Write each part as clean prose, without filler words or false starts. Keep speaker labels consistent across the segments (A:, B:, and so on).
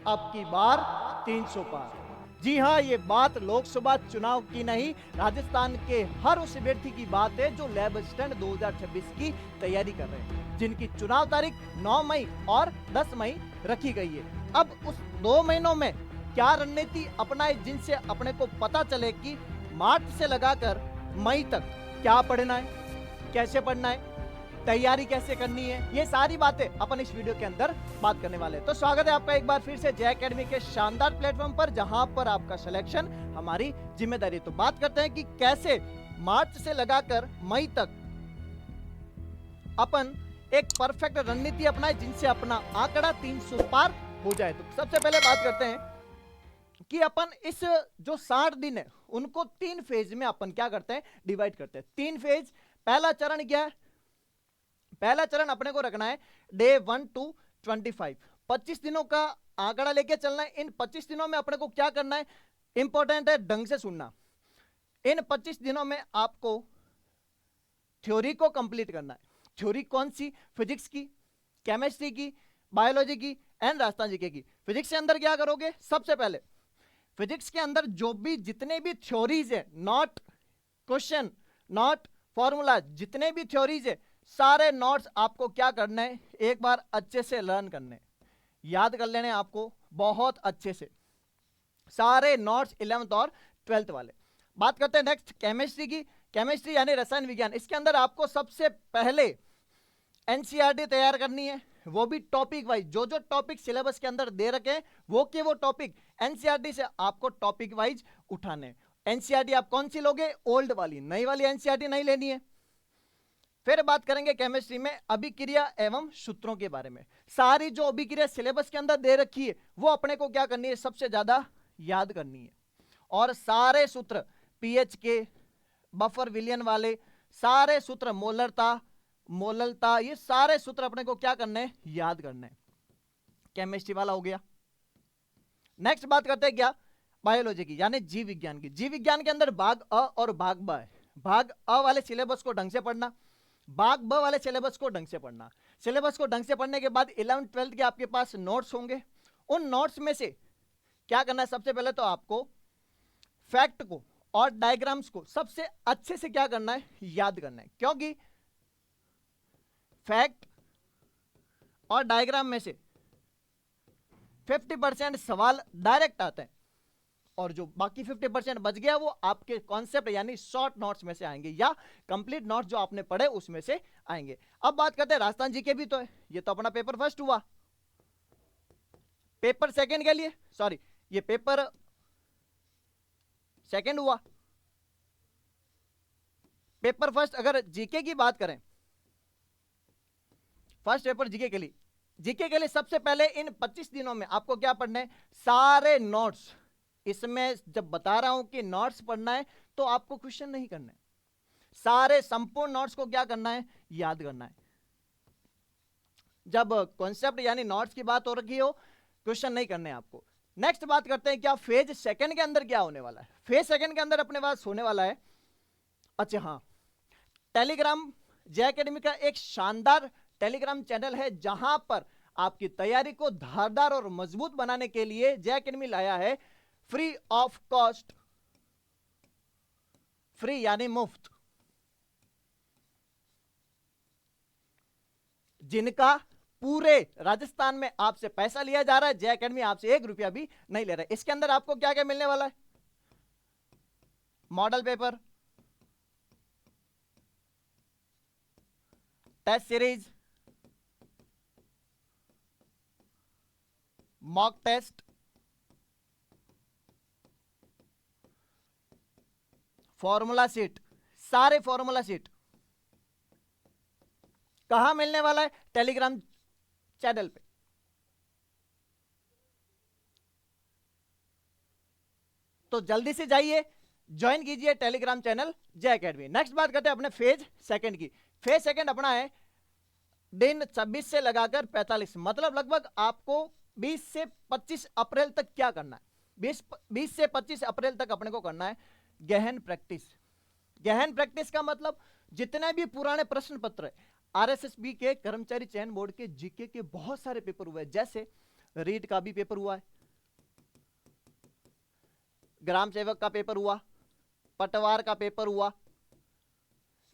A: अब की बार 300 पार। जी हाँ, ये बात लोकसभा चुनाव की नहीं, राजस्थान के हर उस व्यक्ति की बात है जो लैब स्टैंड 2026 की तैयारी कर रहे हैं, जिनकी चुनाव तारीख 9 मई और 10 मई रखी गई है। अब उस 2 महीनों में क्या रणनीति अपनाए जिनसे अपने को पता चले कि मार्च से लगाकर मई तक क्या पढ़ना है, कैसे पढ़ना है, तैयारी कैसे करनी है, ये सारी बातें अपन इस वीडियो के अंदर बात करने वाले हैं। तो स्वागत है आपका एक बार फिर से जय एकेडमी के शानदार प्लेटफॉर्म पर, जहां पर आपका सिलेक्शन हमारी जिम्मेदारी। तो बात करते हैं कि कैसे मार्च से लगाकर मई तक अपन एक परफेक्ट रणनीति अपनाए जिनसे अपना आंकड़ा 300 पार हो जाए। तो सबसे पहले बात करते हैं कि अपन इस जो 60 दिन है उनको 3 फेज में अपन क्या करते हैं, डिवाइड करते हैं। 3 फेज। पहला चरण क्या है? पहला चरण अपने को रखना है डे 1 to 25, 25 दिनों का आंकड़ा लेके चलना है। इन 25 दिनों में अपने को क्या करना है, इंपॉर्टेंट है, ढंग से सुनना। इन 25 दिनों में आपको थ्योरी को कंप्लीट करना है। थ्योरी कौन सी? फिजिक्स की, केमिस्ट्री की, बायोलॉजी की एंड राजस्थान जीके की। फिजिक्स के अंदर क्या करोगे? सबसे पहले फिजिक्स के अंदर जो भी जितने भी थ्योरीज है, नॉट क्वेश्चन, नॉट फॉर्मूला, जितने भी थ्योरीज है सारे नोट्स आपको क्या करना है, एक बार अच्छे से लर्न करने, याद कर लेने आपको बहुत अच्छे से सारे नोट्स 11th और 12th वाले। बात करते हैं नेक्स्ट केमिस्ट्री की। केमिस्ट्री यानी रसायन विज्ञान। इसके अंदर आपको सबसे पहले एनसीईआरटी तैयार करनी है, वो भी टॉपिक वाइज। जो जो टॉपिक सिलेबस के अंदर दे रखे हैं वो के वो टॉपिक एनसीईआरटी से आपको टॉपिक वाइज उठाने। एनसीईआरटी आप कौन सी लोगे? ओल्ड वाली, नई वाली एनसीईआरटी नहीं लेनी है। फिर बात करेंगे केमिस्ट्री में अभिक्रिया एवं सूत्रों के बारे में। सारी जो अभिक्रिया सिलेबस के अंदर दे रखी है वो अपने को क्या करनी है, सबसे ज्यादा याद करनी है। और सारे सूत्र पीएच के, बफर विलियन वाले सारे सूत्र, मोललता, ये सारे सूत्र अपने को क्या करने हैं, याद करने हैं। केमिस्ट्री वाला हो गया। नेक्स्ट बात करते हैं क्या, बायोलॉजी की यानी जीव विज्ञान की। जीव विज्ञान के अंदर भाग अ और भाग ब है। भाग अ वाले सिलेबस को ढंग से पढ़ना, भाग ब वाले सिलेबस को ढंग से पढ़ना। सिलेबस को ढंग से पढ़ने के बाद 11th 12th के आपके पास नोट्स होंगे। उन नोट्स में से क्या करना है, सबसे पहले तो आपको फैक्ट को और डायग्राम्स को सबसे अच्छे से क्या करना है, याद करना है। क्योंकि फैक्ट और डायग्राम में से 50% सवाल डायरेक्ट आते हैं और जो बाकी 50% बच गया वो आपके कॉन्सेप्ट यानी शॉर्ट नोट्स में से आएंगे या कंप्लीट नोट्स जो आपने पढ़े उसमें से आएंगे। अब बात करते हैं राजस्थान जीके भी तो है। ये तो अपना पेपर फर्स्ट हुआ, पेपर सेकंड के लिए, सॉरी ये पेपर सेकंड हुआ। पेपर फर्स्ट अगर जीके की बात करें, फर्स्ट पेपर जीके के लिए, जीके के लिए सबसे पहले इन 25 दिनों में आपको क्या पढ़ना है, सारे नोट्स। इसमें जब बता रहा हूं कि नोट्स पढ़ना है तो आपको क्वेश्चन नहीं करना है, सारे संपूर्ण नोट्स को क्या करना है, याद करना है। जब कॉन्सेप्ट यानी नोट्स की बात हो रखी हो, क्वेश्चन नहीं करने आपको। नेक्स्ट बात करते हैं क्या, फेज सेकंड के अंदर क्या होने वाला है। फेज सेकंड के अंदर अपने पास होने वाला है, अच्छा हाँ, टेलीग्राम जय एकेडमी का एक शानदार टेलीग्राम चैनल है जहां पर आपकी तैयारी को धारदार और मजबूत बनाने के लिए जय एकेडमी लाया है फ्री ऑफ कॉस्ट, फ्री यानी मुफ्त, जिनका पूरे राजस्थान में आपसे पैसा लिया जा रहा है, जय एकेडमी आपसे 1 रुपया भी नहीं ले रहा है। इसके अंदर आपको क्या क्या मिलने वाला है, model paper, test series, mock test, formula sheet, सारे फॉर्मूला सीट कहां मिलने वाला है, टेलीग्राम चैनल पे। तो जल्दी से जाइए, ज्वाइन कीजिए टेलीग्राम चैनल जय एकेडमी। नेक्स्ट बात करते हैं अपने फेज सेकंड की। फेज सेकंड अपना है दिन 26 से लगाकर 45, मतलब लगभग आपको 20 से 25 अप्रैल तक क्या करना है, 20 से 25 अप्रैल तक अपने को करना है गहन प्रैक्टिस। गहन प्रैक्टिस का मतलब जितने भी पुराने प्रश्न पत्र है, आरएसएसबी के कर्मचारी चयन बोर्ड के जीके के बहुत सारे पेपर हुए, जैसे रीट का भी पेपर हुआ है, ग्राम सेवक का पेपर हुआ, पटवार का पेपर हुआ।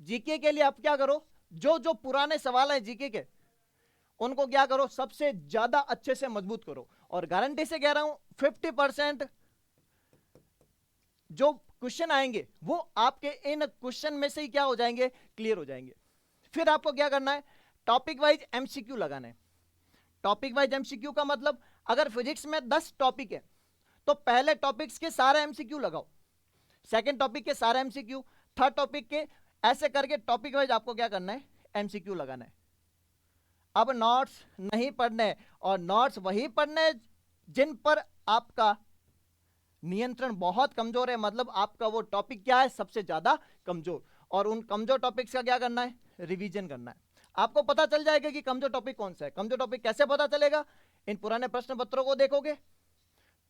A: जीके के लिए आप क्या करो, जो जो पुराने सवाल हैं जीके के उनको क्या करो, सबसे ज्यादा अच्छे से मजबूत करो। और गारंटी से कह रहा हूं 50% जो क्वेश्चन आएंगे वो आपके इन क्वेश्चन में से ही क्या हो जाएंगे, क्लियर हो जाएंगे। फिर आपको क्या करना है, टॉपिक वाइज एमसीक्यू लगाना है। टॉपिक वाइज एमसीक्यू का मतलब, अगर फिजिक्स में 10 टॉपिक है तो पहले टॉपिक्स के सारे एमसीक्यू लगाओ, सेकंड टॉपिक के सारे एमसीक्यू, थर्ड टॉपिक के, ऐसे करके टॉपिक वाइज आपको क्या करना है, एमसीक्यू लगाना है। अब नोट्स नहीं पढ़ने, और नोट्स वही पढ़ने जिन पर आपका नियंत्रण बहुत कमजोर है, मतलब आपका वो टॉपिक क्या है, सबसे ज्यादा कमजोर। और उन कमजोर टॉपिक्स का क्या करना है, रिवीजन करना है। आपको पता चल जाएगा कि कमजोर टॉपिक कौन सा है। कमजोर टॉपिक कैसे पता चलेगा, इन पुराने प्रश्न पत्रों को देखोगे,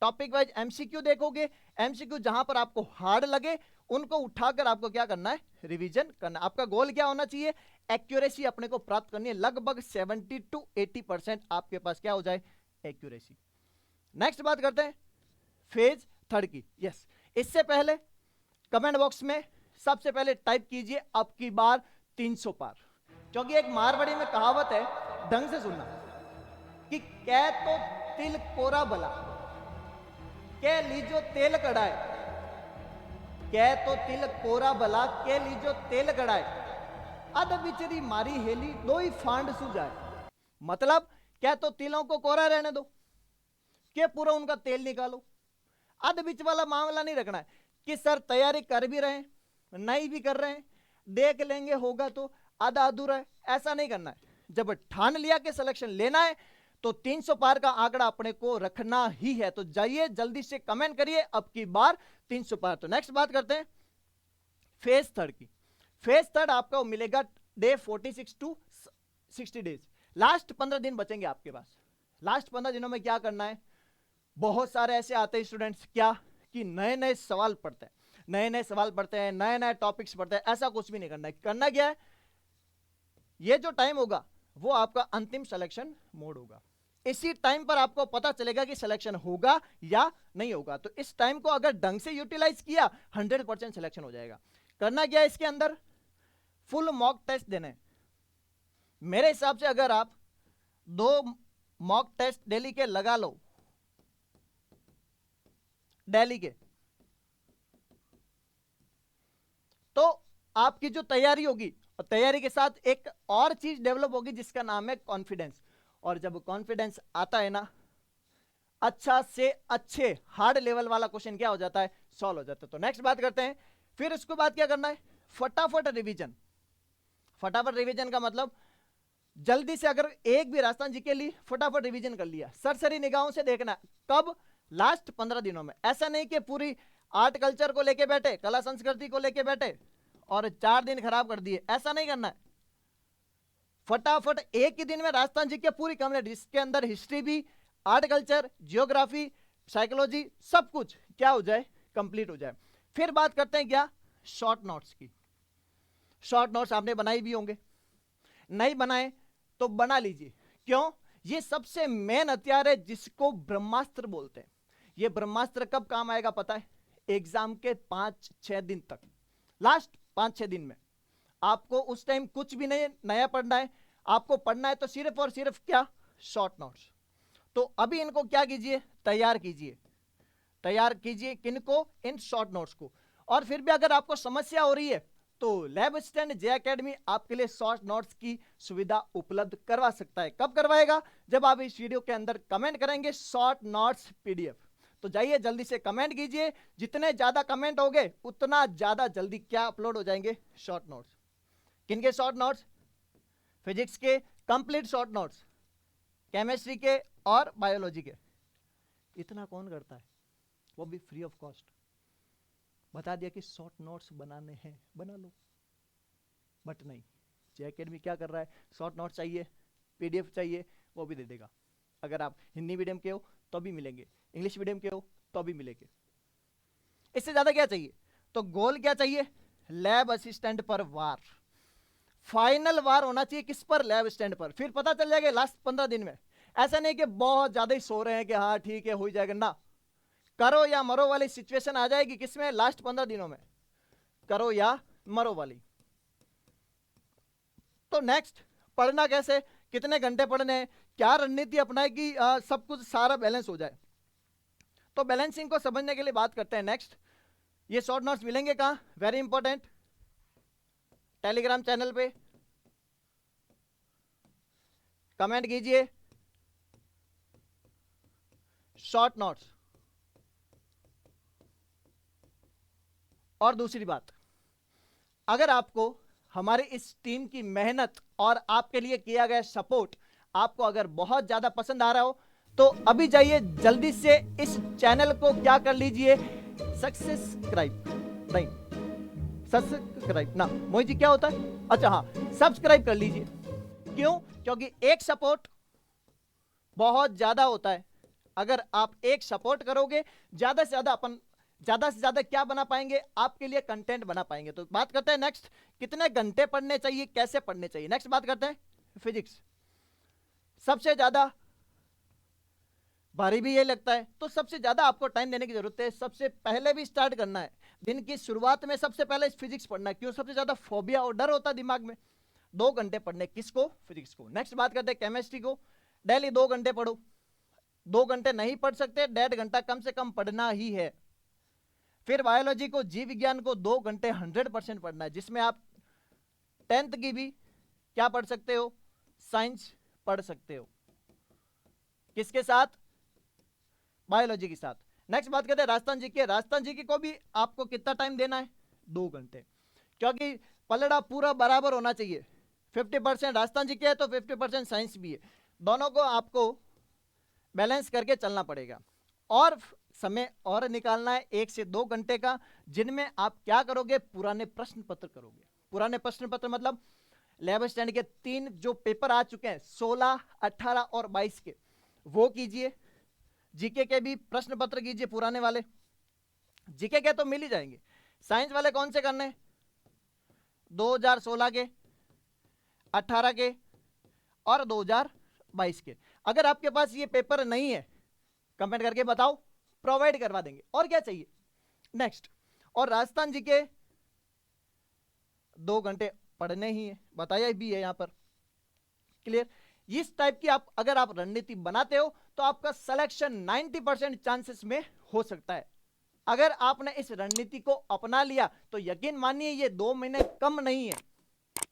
A: टॉपिक वाइज एमसीक्यू देखोगे, एमसीक्यू जहां पर आपको हार्ड लगे उनको उठाकर आपको क्या करना है, रिवीजन करना है। आपका गोल क्या होना चाहिए, एक्यूरेसी अपने को प्राप्त करनी है, लगभग 70 to 80% आपके पास क्या हो जाए, एक्यूरेसी। नेक्स्ट बात करते हैं फेज थर्ड की। यस, इससे पहले कमेंट बॉक्स में सबसे पहले टाइप कीजिए अब की बार 300 पार, क्योंकि एक मारवाड़ी में कहावत है, ढंग से सुनना, कि कह तो तिल कोरा भला, कह लीजो तेल कढ़ाए, कह तो तिल कोरा भला, कह लीजो तेल कढ़ाए, अध बिचरी मारी हेली दो ही फांड सुझाए। मतलब क्या तो तिलों को कोरा रहने दो, के पूरा उनका तेल निकालो। अध बीच वाला मामला नहीं रखना है कि सर तैयारी कर भी रहे हैं, नहीं भी कर रहे हैं, देख लेंगे होगा तो, आधा अधूरा है, ऐसा नहीं करना है। जब ठान लिया कि सिलेक्शन लेना है तो 300 पार का आंकड़ा अपने को रखना ही है। तो जाइए जल्दी से कमेंट करिए अब की बार 300 पार। तो नेक्स्ट बात करते हैं फेज थर्ड की। फेज थर्ड आपको मिलेगा डे 46 to 60 डेज। लास्ट 15 दिन बचेंगे आपके पास। लास्ट 15 दिनों में क्या करना है, बहुत सारे ऐसे आते हैं स्टूडेंट्स क्या कि नए नए सवाल पढ़ते हैं, नए नए सवाल पढ़ते हैं, नए नए टॉपिक्स पढ़ते हैं। ऐसा कुछ भी नहीं करना है। करना क्या है, ये जो टाइम होगा वो आपका अंतिम सिलेक्शन मोड होगा। इसी टाइम पर आपको पता चलेगा कि सिलेक्शन होगा या नहीं होगा। तो इस टाइम को अगर ढंग से यूटिलाइज किया 100% सिलेक्शन हो जाएगा। करना क्या है, इसके अंदर फुल मॉक टेस्ट देने। मेरे हिसाब से अगर आप 2 मॉक टेस्ट डेली के लगा लो, डेली के, तो आपकी जो तैयारी होगी, और तैयारी के साथ एक और चीज डेवलप होगी जिसका नाम है कॉन्फिडेंस। और जब कॉन्फिडेंस आता है ना, अच्छा से अच्छे हार्ड लेवल वाला क्वेश्चन क्या हो जाता है, सॉल्व हो जाता है। तो नेक्स्ट बात करते हैं, फिर उसके बाद क्या करना है, फटाफट रिवीजन। फटाफट रिवीजन का मतलब जल्दी से, अगर एक भी राजस्थान जी के लिए फटाफट रिवीजन कर लिया, सरसरी निगाहों से देखना। कब, लास्ट 15 दिनों में। ऐसा नहीं कि पूरी आर्ट कल्चर को लेके बैठे, कला संस्कृति को लेके बैठे और 4 दिन खराब कर दिए, ऐसा नहीं करना है। फटाफट एक ही दिन में राजस्थान जी के पूरी कंप्लीट, जिसके अंदर हिस्ट्री भी, आर्ट कल्चर, जियोग्राफी, साइकोलॉजी, सब कुछ क्या हो जाए, कंप्लीट हो जाए। फिर बात करते हैं क्या, शॉर्ट नोट्स की। शॉर्ट नोट्स आपने बनाई भी होंगे, नहीं बनाए तो बना लीजिए। क्यों, ये सबसे मेन हथियार है जिसको ब्रह्मास्त्र बोलते हैं। ये ब्रह्मास्त्र कब काम आएगा पता है, एग्जाम के 5-6 दिन तक। लास्ट 5-6 दिन में आपको उस टाइम कुछ भी नहीं नया पढ़ना है, आपको पढ़ना है तो सिर्फ और सिर्फ क्या, शॉर्ट नोट्स। तो अभी इनको क्या कीजिए, तैयार कीजिए। तैयार कीजिए किनको, इन शॉर्ट नोट्स को। और फिर भी अगर आपको समस्या हो रही है तो लैब असिस्टेंट जे एकेडमी आपके लिए शॉर्ट नोट्स की सुविधा उपलब्ध करवा सकता है। कब करवाएगा, जब आप इस वीडियो के अंदर कमेंट करेंगे शॉर्ट नोट्स पीडीएफ। तो जाइए जल्दी से कमेंट कीजिए, जितने ज्यादा कमेंट होंगे उतना ज्यादा जल्दी क्या अपलोड हो जाएंगे, शॉर्ट नोट्स। किनके शॉर्ट नोट्स, फिजिक्स के कंप्लीट शॉर्ट नोट्स, केमिस्ट्री के और बायोलॉजी के। इतना कौन करता है, वो भी फ्री ऑफ कॉस्ट। बता दिया कि शॉर्ट नोट्स बनाने हैं, बना लो। बट नहीं, जे एकेडमी क्या कर रहा है, शॉर्ट नोट्स चाहिए, पीडीएफ चाहिए, वो भी दे देगा। अगर आप हिंदी मीडियम के हो तो भी मिलेंगे, इंग्लिश मीडियम के हो तो भी मिलेंगे। इससे ज्यादा क्या चाहिए, तो गोल क्या चाहिए, लैब असिस्टेंट पर वार। फाइनल वार होना चाहिए किस पर, लैब असिस्टेंट पर। फिर पता चल जाएगा लास्ट 15 दिन में। ऐसा नहीं कि बहुत ज्यादा ही सो रहे हैं कि हाँ ठीक है हो ही जाएगा ना, करो या मरो वाली सिचुएशन आ जाएगी किसमें, लास्ट 15 दिनों में, करो या मरो वाली। तो नेक्स्ट, पढ़ना कैसे, कितने घंटे पढ़ने हैं, क्या रणनीति अपनाए कि सब कुछ सारा बैलेंस हो जाए। तो बैलेंसिंग को समझने के लिए बात करते हैं नेक्स्ट। ये शॉर्ट नोट्स मिलेंगे कहां, वेरी इंपॉर्टेंट, टेलीग्राम चैनल पे, कमेंट कीजिए शॉर्ट नोट्स। और दूसरी बात, अगर आपको हमारी इस टीम की मेहनत और आपके लिए किया गया सपोर्ट आपको अगर बहुत ज्यादा पसंद आ रहा हो तो अभी जाइए जल्दी से इस चैनल को क्या कर लीजिए, सब्सक्राइब, नहीं सब्सक्राइब ना मोहित जी क्या होता है, अच्छा हाँ सब्सक्राइब कर लीजिए। क्यों, क्योंकि एक सपोर्ट बहुत ज्यादा होता है। अगर आप एक सपोर्ट करोगे ज्यादा से ज्यादा क्या बना पाएंगे, आपके लिए कंटेंट बना पाएंगे। तो बात करते हैं नेक्स्ट, कितने घंटे पढ़ने चाहिए, कैसे पढ़ने चाहिए। नेक्स्ट बात करते हैं फिजिक्स, सबसे ज्यादा भारी भी ये लगता है, तो सबसे ज्यादा आपको टाइम देने की जरूरत है। सबसे पहले भी स्टार्ट करना है, दिन की शुरुआत में सबसे पहले फिजिक्स पढ़ना है। क्यों, सबसे ज्यादा फोबिया और डर होता है दिमाग में। 2 घंटे पढ़ने, किसको, फिजिक्स को। नेक्स्ट बात करते हैं केमिस्ट्री को, डेली 2 घंटे पढ़ो। 2 घंटे नहीं पढ़ सकते, 1.5 घंटा कम से कम पढ़ना ही है। फिर बायोलॉजी को, जीव विज्ञान को 2 घंटे 100% पढ़ना है, जिसमें आप 10th की भी क्या पढ़ सकते हो, साइंस पढ़ सकते हो। किसके साथ, बायोलॉजी के साथ। नेक्स्ट बात करते हैं राजस्थान जीके। राजस्थान जीके को भी आपको कितना टाइम देना है, 2 घंटे, क्योंकि पलड़ा पूरा बराबर होना चाहिए। 50% राजस्थान जीके है तो 50% साइंस भी है, दोनों को आपको बैलेंस करके चलना पड़ेगा। और समय और निकालना है 1 से 2 घंटे का, जिनमें आप क्या करोगे, पुराने प्रश्न पत्र करोगे। पुराने प्रश्न पत्र मतलब लेबर स्टैंड के 3 जो पेपर आ चुके हैं 16, 18 और 22 के, वो कीजिए। जीके के भी प्रश्न पत्र कीजिए पुराने वाले, जीके के तो मिल ही जाएंगे। साइंस वाले कौन से करने, 2016 के, 18 के और 2022 के। अगर आपके पास ये पेपर नहीं है कमेंट करके बताओ, प्रोवाइड करवा देंगे, और क्या चाहिए। नेक्स्ट, और राजस्थान जी के 2 घंटे पढ़ने ही है, बताया भी है यहां पर, क्लियर। इस टाइप की आप अगर आप रणनीति बनाते हो तो आपका सिलेक्शन 90% चांसेस में हो सकता है। अगर आपने इस रणनीति को अपना लिया तो यकीन मानिए ये 2 महीने कम नहीं है,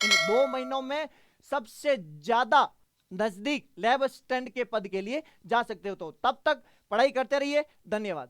A: इन 2 महीनों में सबसे ज्यादा नजदीक लेबर स्टैंड के पद के लिए जा सकते हो। तो तब तक पढ़ाई करते रहिए, धन्यवाद।